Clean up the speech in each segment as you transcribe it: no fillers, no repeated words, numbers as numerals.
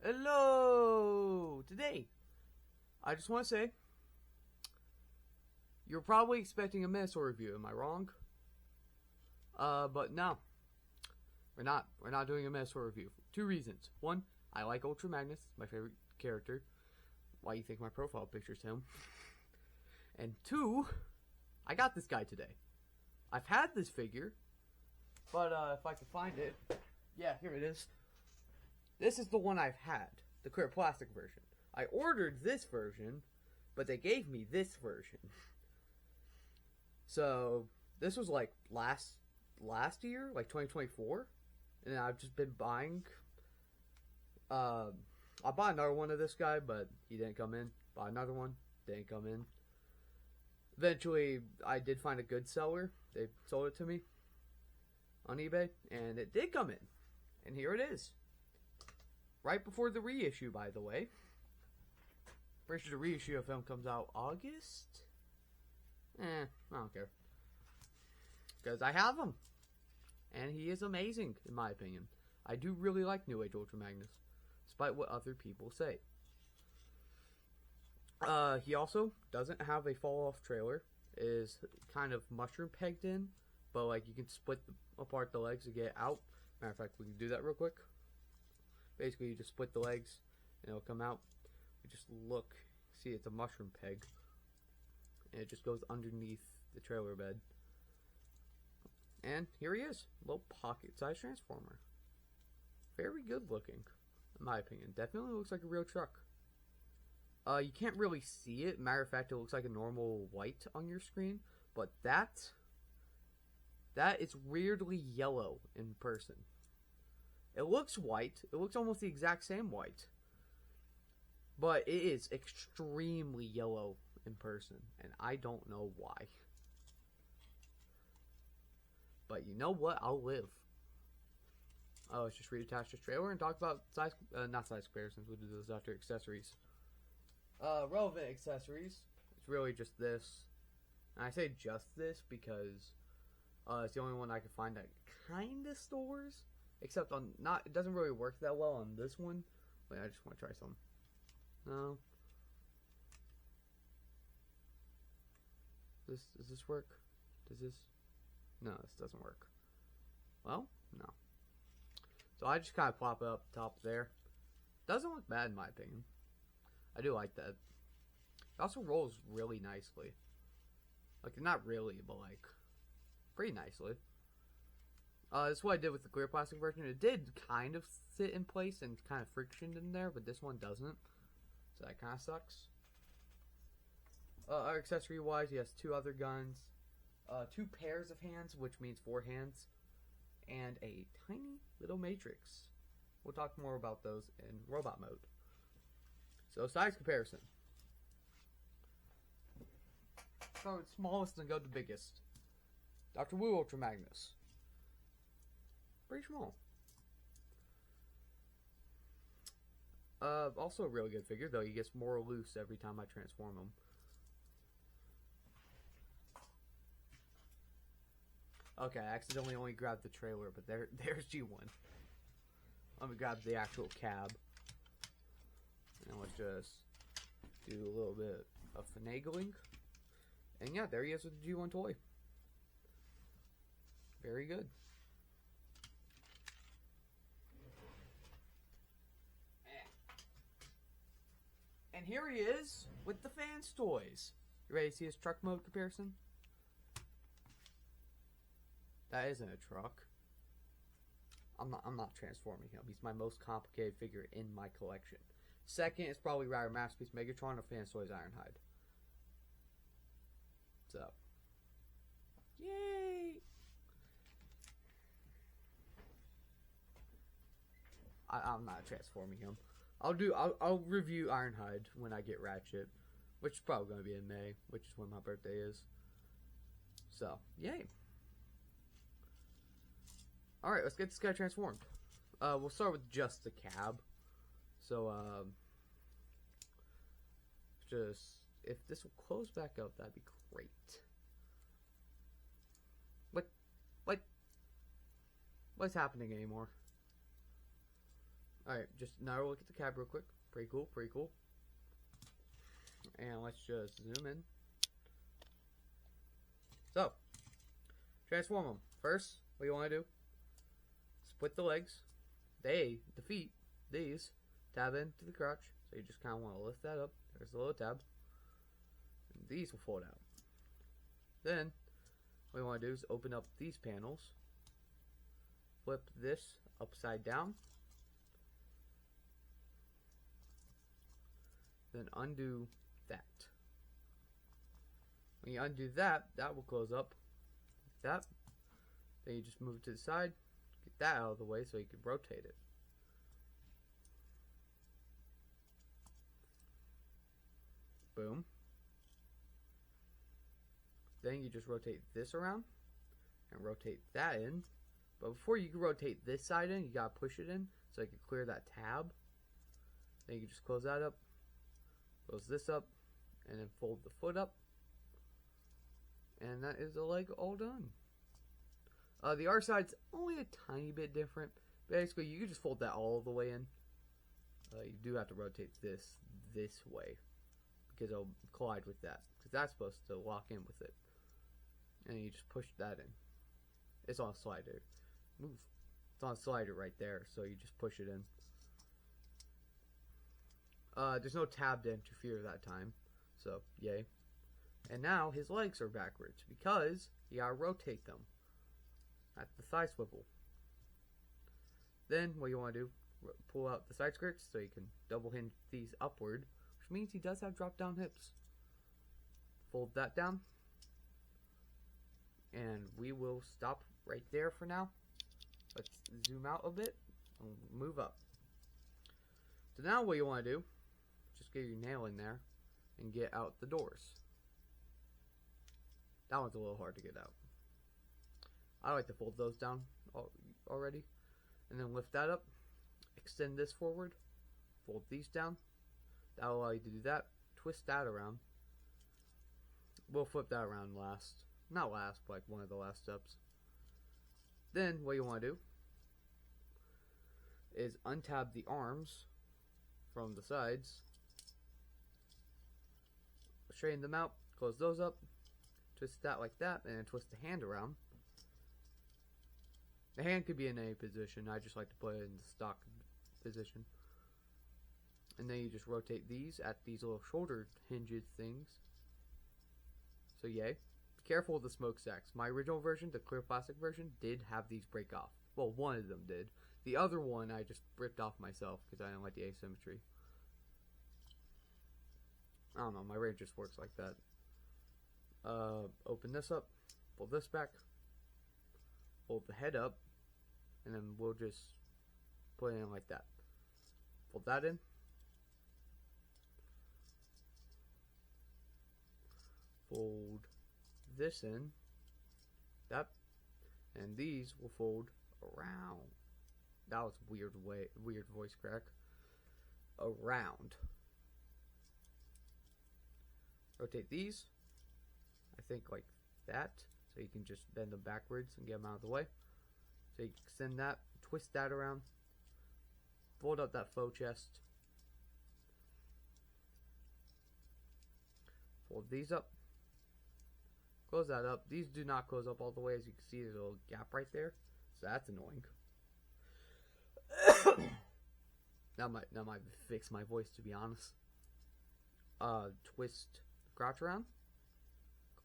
Hello! Today, I just want to say, you're probably expecting a Minotaur review, am I wrong? But no. We're not. We're not doing a Minotaur review. For 2 reasons. 1, I like Ultra Magnus, my favorite character. Why you think my profile picture's him. And 2, I got this guy today. I've had this figure, but if I can find it, yeah, here it is. This is the one I've had, the clear plastic version. I ordered this version, but they gave me this version. So this was like last year, like 2024, and I've just been buying. I bought another one of this guy, but he didn't come in. Bought another one, didn't come in. Eventually, I did find a good seller. They sold it to me on eBay, and it did come in. And here it is. Right before the reissue, by the way. Pretty sure the reissue of him comes out August? I don't care. Because I have him. And he is amazing, in my opinion. I do really like New Age Ultra Magnus, despite what other people say. He also doesn't have a fall-off trailer. It is kind of mushroom pegged in, but like you can split apart the legs to get out. Matter of fact, we can do that real quick. Basically, you just split the legs, and it'll come out. You just look, see it's a mushroom peg, and it just goes underneath the trailer bed. And here he is, little pocket-sized transformer. Very good looking, in my opinion. Definitely looks like a real truck. You can't really see it. Matter of fact, it looks like a normal white on your screen, but that is weirdly yellow in person. It looks white. It looks almost the exact same white, but it is extremely yellow in person, and I don't know why. But you know what? I'll live. Let's just reattach this trailer and talk about size, not size comparisons. We'll do those after accessories. Relevant accessories. It's really just this. And I say just this because it's the only one I can find that kind of stores. Except on it doesn't really work that well on this one. Wait, I just want to try some. No. Does this work? Does this? No, this doesn't work. Well, no. So I just kind of plop it up top there. Doesn't look bad in my opinion. I do like that. It also rolls really nicely. Like, not really, but like, pretty nicely. This is what I did with the clear plastic version. It did kind of sit in place and kind of frictioned in there, but this one doesn't. So that kind of sucks. Accessory-wise, he has 2 other guns, 2 pairs of hands, which means 4 hands, and a tiny little matrix. We'll talk more about those in robot mode. So, size comparison. Start with smallest and go to biggest. Dr. Wu Ultra Magnus. Pretty small. Also a really good figure, though. He gets more loose every time I transform him. Okay, I accidentally only grabbed the trailer, but there's G1. Let me grab the actual cab. And let's just do a little bit of finagling. And yeah, there he is with the G1 toy. Very good. And here he is with the fans toys. You ready to see his truck mode comparison? That isn't a truck. I'm not transforming him. He's my most complicated figure in my collection. Second is probably Rider Masterpiece Megatron or Fans Toys Ironhide. So, yay! I'm not transforming him. I'll review Ironhide when I get Ratchet, which is probably going to be in May, which is when my birthday is. So, yay! Alright, let's get this guy transformed. We'll start with just the cab. So, just, if this will close back up, that'd be great. What's happening anymore? Alright, just now look at the cab real quick. Pretty cool, pretty cool. And let's just zoom in. So, transform them. First, what you want to do, split the legs. The feet, these, tab into the crotch. So you just kind of want to lift that up. There's the little tab. And these will fold out. Then, what you want to do is open up these panels. Flip this upside down. Then undo that. When you undo that, that will close up like that. Then you just move it to the side, get that out of the way so you can rotate it. Boom. Then you just rotate this around and rotate that in. But before you can rotate this side in, you gotta push it in so you can clear that tab. Then you can just close that up, close this up, and then fold the foot up. And that is the leg all done. The R side's only a tiny bit different. Basically, you can just fold that all the way in. You do have to rotate this way because it'll collide with that. Because that's supposed to lock in with it. And you just push that in. It's on a slider. Move. It's on a slider right there, so you just push it in. There's no tab to interfere that time, so yay. And now his legs are backwards because you gotta rotate them at the thigh swivel. Then what you want to do, pull out the side skirts so you can double hinge these upward, which means he does have drop down hips. Fold that down, and we will stop right there for now. Let's zoom out a bit and move up. So now what you want to do, just get your nail in there and get out the doors. That one's a little hard to get out. I like to fold those down already. And then lift that up. Extend this forward. Fold these down. That will allow you to do that. Twist that around. We'll flip that around last. Not last, but like one of the last steps. Then what you want to do is untab the arms from the sides. Straighten them out. Close those up. Twist that like that, and then twist the hand around. The hand could be in any position. I just like to put it in the stock position. And then you just rotate these at these little shoulder hinged things. So yay. Be careful with the smokestacks. My original version, the clear plastic version, did have these break off. Well, one of them did. The other one I just ripped off myself because I didn't like the asymmetry. I don't know, my range just works like that. Open this up, pull this back, hold the head up, and then we'll just put it in like that. Fold that in. Fold this in. That. And these will fold around. That was a weird voice crack. Around. Rotate these. I think like that, so you can just bend them backwards and get them out of the way. So you extend that, twist that around, fold up that faux chest, fold these up, close that up. These do not close up all the way, as you can see there's a little gap right there, so that's annoying. that might fix my voice, to be honest. Twist the crotch around.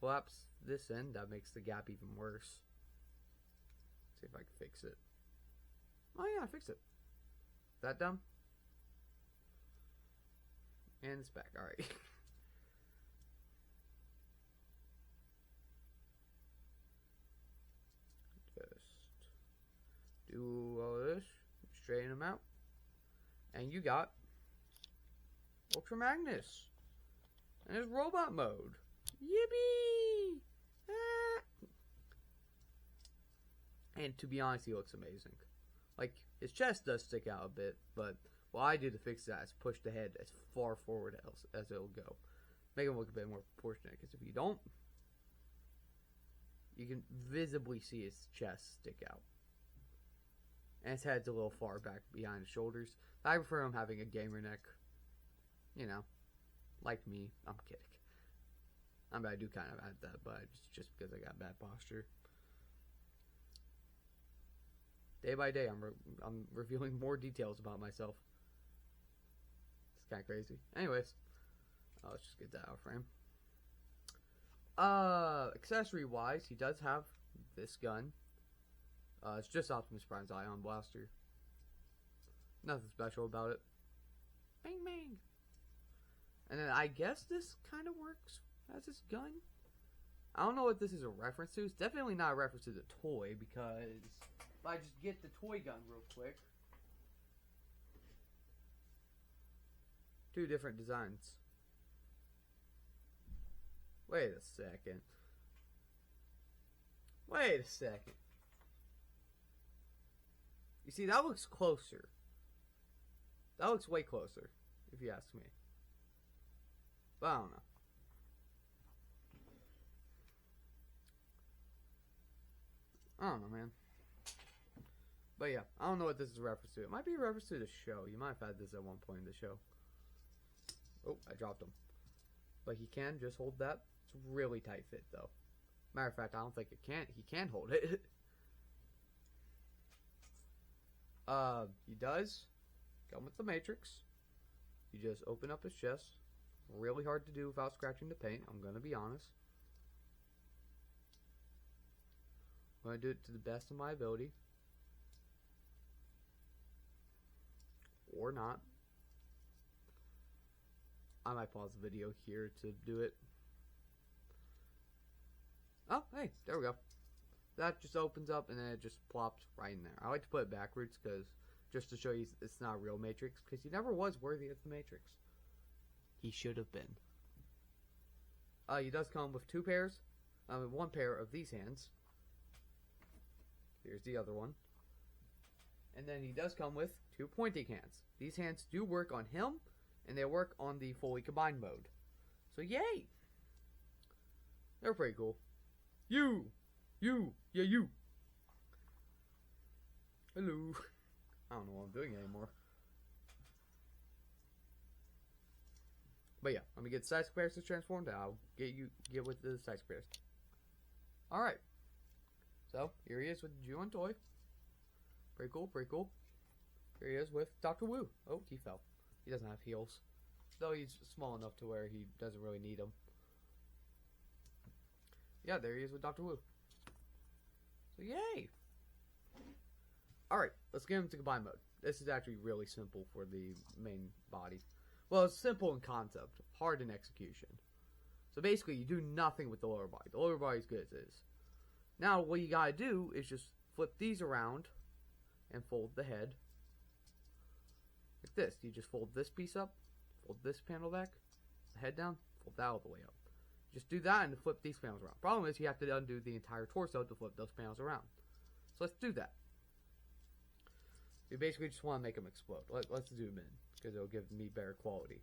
Collapse this end, that makes the gap even worse. See if I can fix it. Oh yeah, I fixed it. That done? And it's back, alright. Just do all this, straighten them out. And you got Ultra Magnus. And it's robot mode. Yippee! Ah. And to be honest, he looks amazing. Like, his chest does stick out a bit, but what I do to fix that is push the head as far forward as it'll go. Make him look a bit more proportionate, because if you don't, you can visibly see his chest stick out. and his head's a little far back behind his shoulders. I prefer him having a gamer neck. You know, like me. I'm kidding. I mean, I do kind of add that, but it's just because I got bad posture. Day by day, I'm revealing more details about myself. It's kind of crazy. Anyways, let's just get that out of frame. Accessory wise, he does have this gun. It's just Optimus Prime's Ion Blaster. Nothing special about it. Bang bang. And then I guess this kind of works as his gun. I don't know what this is a reference to. It's definitely not a reference to the toy, because if I just get the toy gun real quick. Two different designs. Wait a second. Wait a second. You see, that looks closer. That looks way closer, if you ask me. But I don't know. I don't know, man. But yeah, I don't know what this is a reference to. It might be a reference to the show. You might have had this at one point in the show. Oh, I dropped him. But he can just hold that. It's a really tight fit, though. Matter of fact, I don't think it can. He can hold it. He does come with the Matrix. You just open up his chest. Really hard to do without scratching the paint, I'm gonna be honest. I'm gonna do it to the best of my ability. Or not. I might pause the video here to do it. Oh, hey, there we go. That just opens up and then it just plops right in there. I like to put it backwards because just to show you it's not a real Matrix, because he never was worthy of the Matrix. He should have been. He does come with one pair of these hands. Here's the other one. And then he does come with two pointing hands. These hands do work on him, and they work on the fully combined mode. So yay! They're pretty cool. You! Hello. I don't know what I'm doing anymore. But yeah, let me get the side comparisons transformed. I'll get with the side comparisons. Alright. So, here he is with the Ju-On toy. Pretty cool, pretty cool. Here he is with Dr. Wu. Oh, he fell. He doesn't have heels. Though he's small enough to where he doesn't really need them. Yeah, there he is with Dr. Wu. So, yay! Alright, let's get him to combine mode. This is actually really simple for the main body. Well, it's simple in concept, hard in execution. So basically, you do nothing with the lower body. The lower body is good as is. Now, what you gotta do is just flip these around and fold the head. Like this. You just fold this piece up, fold this panel back, the head down, fold that all the way up. Just do that and flip these panels around. Problem is, you have to undo the entire torso to flip those panels around. So let's do that. We basically just want to make them explode. Let's zoom in, because it'll give me better quality.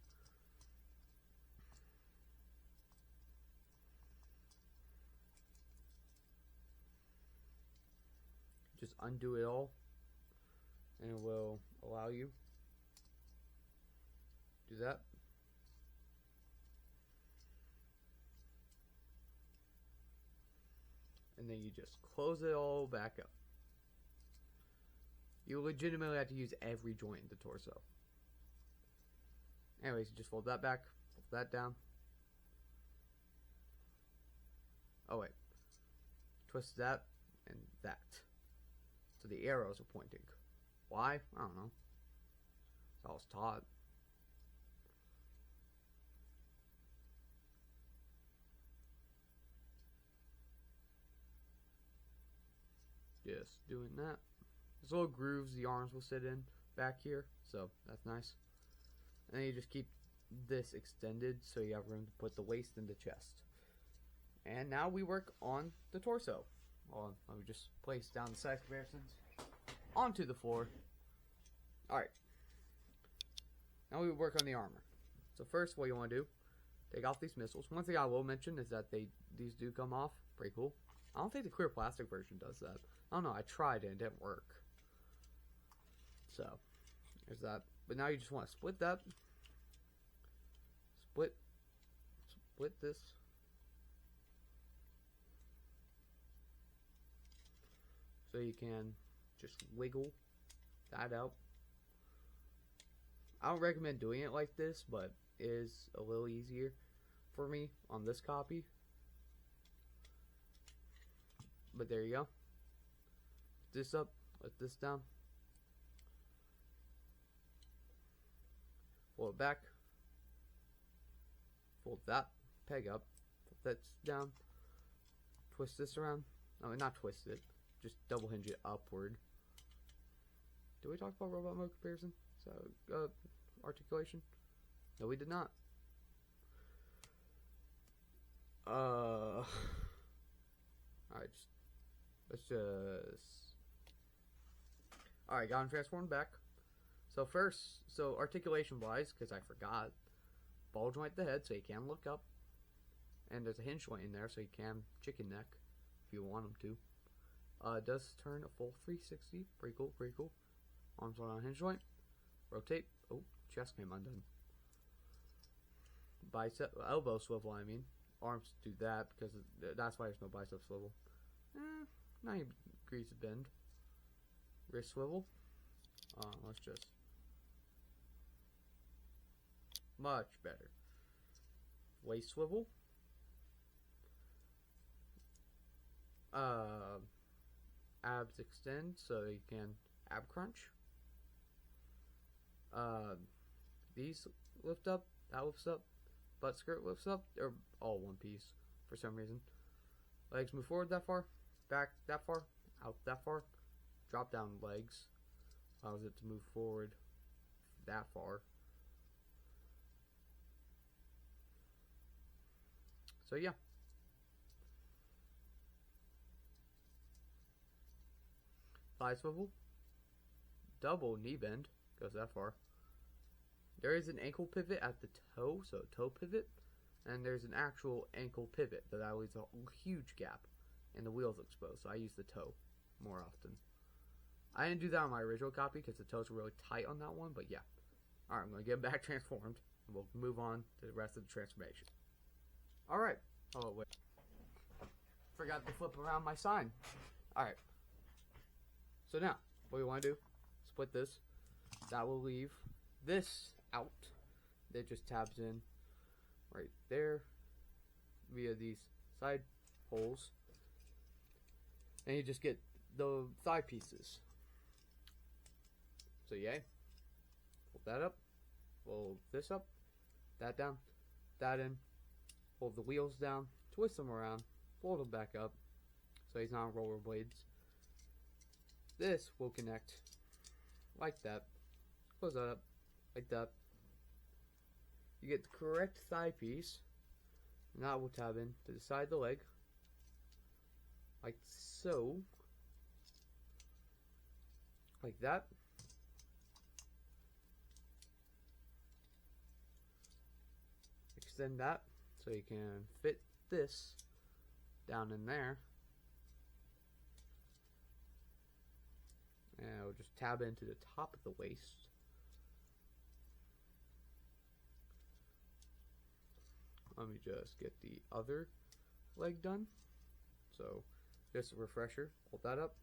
Just undo it all, and it will allow you to do that. And then you just close it all back up. You legitimately have to use every joint in the torso. Anyways, you just fold that back, fold that down. Oh wait. Twist that and that. So the arrows are pointing. Why? I don't know. That's all I was taught. Just doing that. There's little grooves the arms will sit in back here, so that's nice. And then you just keep this extended so you have room to put the waist and the chest. And now we work on the torso. Well, let me just place down the side comparisons onto the floor. Alright. Now we work on the armor. So first, what you want to do, take off these missiles. One thing I will mention is that these do come off. Pretty cool. I don't think the clear plastic version does that. I don't know, I tried it, it didn't work. So, there's that. But now you just want to split that. Split this. So you can just wiggle that out. I don't recommend doing it like this, but it is a little easier for me on this copy. But there you go. Put this up, let this down. Fold it back. Fold that peg up. Put that down. Twist this around. I mean, not twist it. Just double hinge it upward. Did we talk about robot mode comparison? So, articulation? No, we did not. Alright, let's just... Alright, got him transformed back. So first, articulation wise, because I forgot, ball joint the head so you can look up. And there's a hinge joint in there so you can chicken neck if you want him to. It does turn a full 360. Pretty cool, pretty cool. Arms on hinge joint. Rotate. Oh, chest came undone. Bicep, elbow swivel, I mean. Arms do that because that's why there's no bicep swivel. 90 degrees of bend. Wrist swivel. Let's just... Much better. Waist swivel. Abs extend so you can ab crunch. These lift up, that lifts up, butt skirt lifts up, or all one piece for some reason. Legs move forward that far, back that far, out that far. Drop down legs allows it to move forward that far. So yeah. Thigh swivel. Double knee bend. Goes that far. There is an ankle pivot at the toe, so toe pivot. And there's an actual ankle pivot, but that leaves a huge gap. And the wheel's exposed, so I use the toe more often. I didn't do that on my original copy because the toes were really tight on that one, but yeah. Alright, I'm going to get back transformed. And we'll move on to the rest of the transformation. Alright. Oh, wait. Forgot to flip around my sign. Alright. So now, what we want to do, split this. That will leave this out. It just tabs in right there via these side holes. And you just get the thigh pieces. So yay. Fold that up. Fold this up. That down. That in. Fold the wheels down. Twist them around. Fold them back up. So he's not on rollerblades. This will connect like that. Close that up. Like that. You get the correct thigh piece. And that will tab in to the side of the leg. Like so. Like that. Extend that so you can fit this down in there. And it'll just tab into the top of the waist. Let me just get the other leg done. So, just a refresher. Hold that up.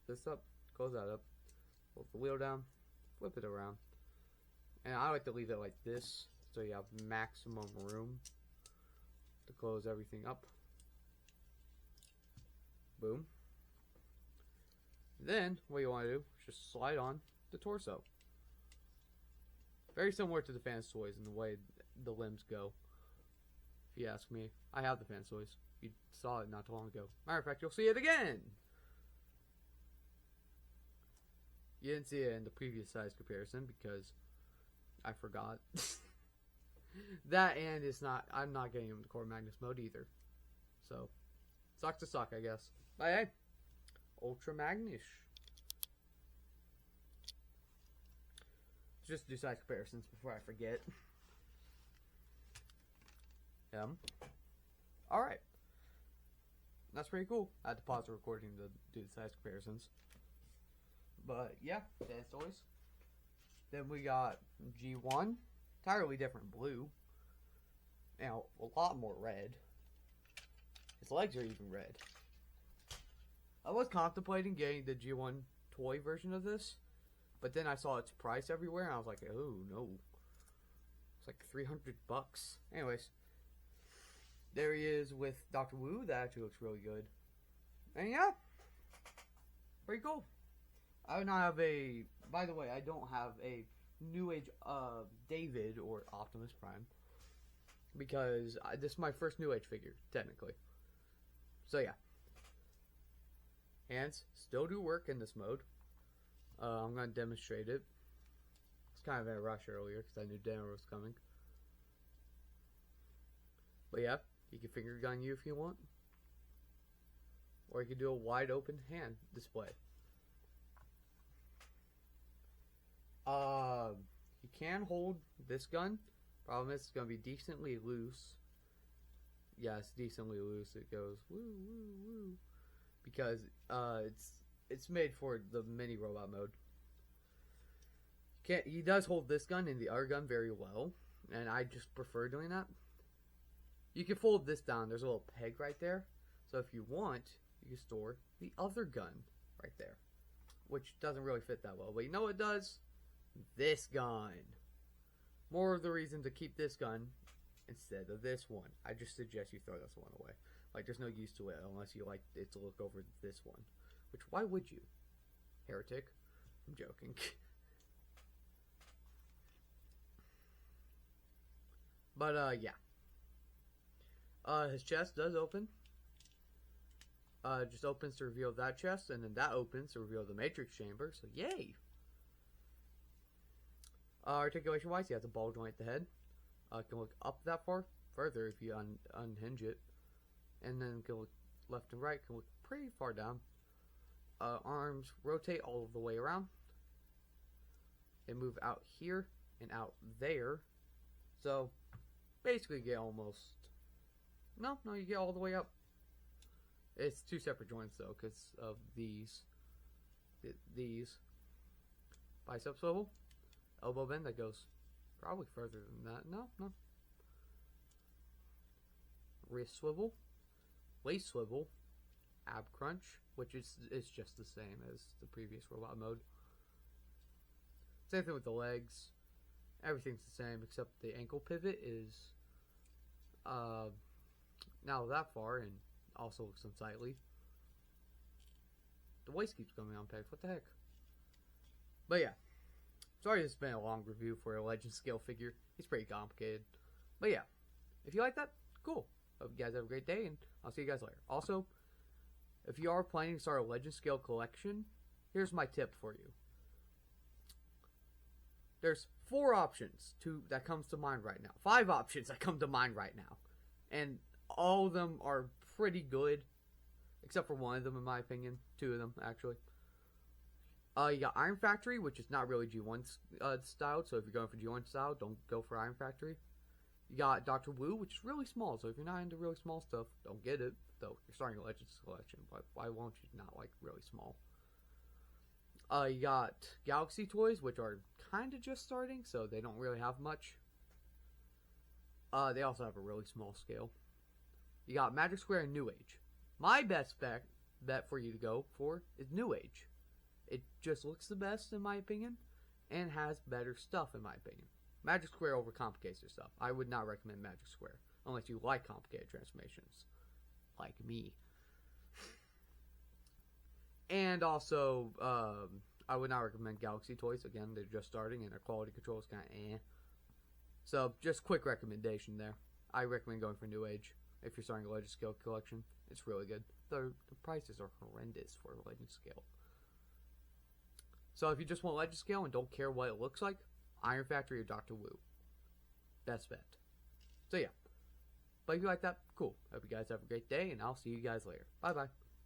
This up. Close that up. Hold the wheel down. Flip it around. And I like to leave it like this, so you have maximum room to close everything up. Boom. Then, what you want to do is just slide on the torso. Very similar to the Fans Toys in the way the limbs go. If you ask me, I have the Fans Toys. You saw it not too long ago. Matter of fact, you'll see it again! You didn't see it in the previous size comparison because I forgot. That and it's not, I'm not getting him to core Magnus mode either. So, sucks to suck, I guess. But hey, Ultra Magnus. Just do size comparisons before I forget. Alright. That's pretty cool. I had to pause the recording to do the size comparisons. But yeah, dance toys. Then we got G1, entirely different blue. Now, a lot more red. His legs are even red. I was contemplating getting the G1 toy version of this, but then I saw its price everywhere, and I was like, oh no. It's like $300. Anyways, there he is with Dr. Wu. That actually looks really good. And yeah, pretty cool. I do not have a, by the way, I don't have a New Age David or Optimus Prime, because this is my first New Age figure, technically. So yeah. Hands still do work in this mode. I'm going to demonstrate it. It's kind of in a rush earlier because I knew dinner was coming. But yeah, you can finger gun you if you want. Or you can do a wide open hand display. You can hold this gun. Problem is it's going to be decently loose. Yeah, it's decently loose. It goes woo woo woo. Because it's made for the mini robot mode. He does hold this gun and the other gun very well, and I just prefer doing that. You can fold this down. There's a little peg right there, so if you want, you can store the other gun right there, which doesn't really fit that well. But you know what it does? This gun. More of the reason to keep this gun instead of this one. I just suggest you throw this one away. Like, there's no use to it unless you like it to look over this one. Which, why would you? Heretic. I'm joking. But, yeah. His chest does open. Just opens to reveal that chest, and then that opens to reveal the Matrix chamber, so yay! Articulation-wise, he has a ball joint at the head. Can look up that far, further if you unhinge it. And then can look left and right, can look pretty far down. Arms rotate all the way around. They move out here and out there. So, basically you get almost... No, you get all the way up. It's two separate joints though, because of these. Bicep swivel. Elbow bend that goes probably further than that. No. Wrist swivel. Waist swivel. Ab crunch, which is just the same as the previous robot mode. Same thing with the legs. Everything's the same except the ankle pivot is now that far and also looks unsightly. The waist keeps coming unpegged. What the heck? But yeah. Sorry this has been a long review for a legend scale figure. He's pretty complicated. But yeah. If you like that, cool. Hope you guys have a great day, and I'll see you guys later. Also, if you are planning to start a legend scale collection, here's my tip for you. There's 4 options that comes to mind right now. 5 options that come to mind right now. And all of them are pretty good. Except for one of them, in my opinion. 2 of them, actually. You got Iron Factory, which is not really G1 style. So if you're going for G1 style, don't go for Iron Factory. You got Dr. Wu, which is really small. So if you're not into really small stuff, don't get it. Though you're starting a Legends collection. But why won't you not like really small? You got Galaxy Toys, which are kind of just starting. So they don't really have much. They also have a really small scale. You got Magic Square and New Age. My best bet for you to go for is New Age. It just looks the best in my opinion, and has better stuff in my opinion. Magic Square overcomplicates their stuff. I would not recommend Magic Square unless you like complicated transformations, like me. And also, I would not recommend Galaxy Toys. Again, they're just starting and their quality control is kind of eh. So, just quick recommendation there. I recommend going for New Age if you're starting a Legend Scale collection. It's really good. The prices are horrendous for a Legend Scale. So if you just want Legend Scale and don't care what it looks like, Iron Factory or Dr. Wu. Best bet. So yeah. But if you like that, cool. Hope you guys have a great day, and I'll see you guys later. Bye-bye.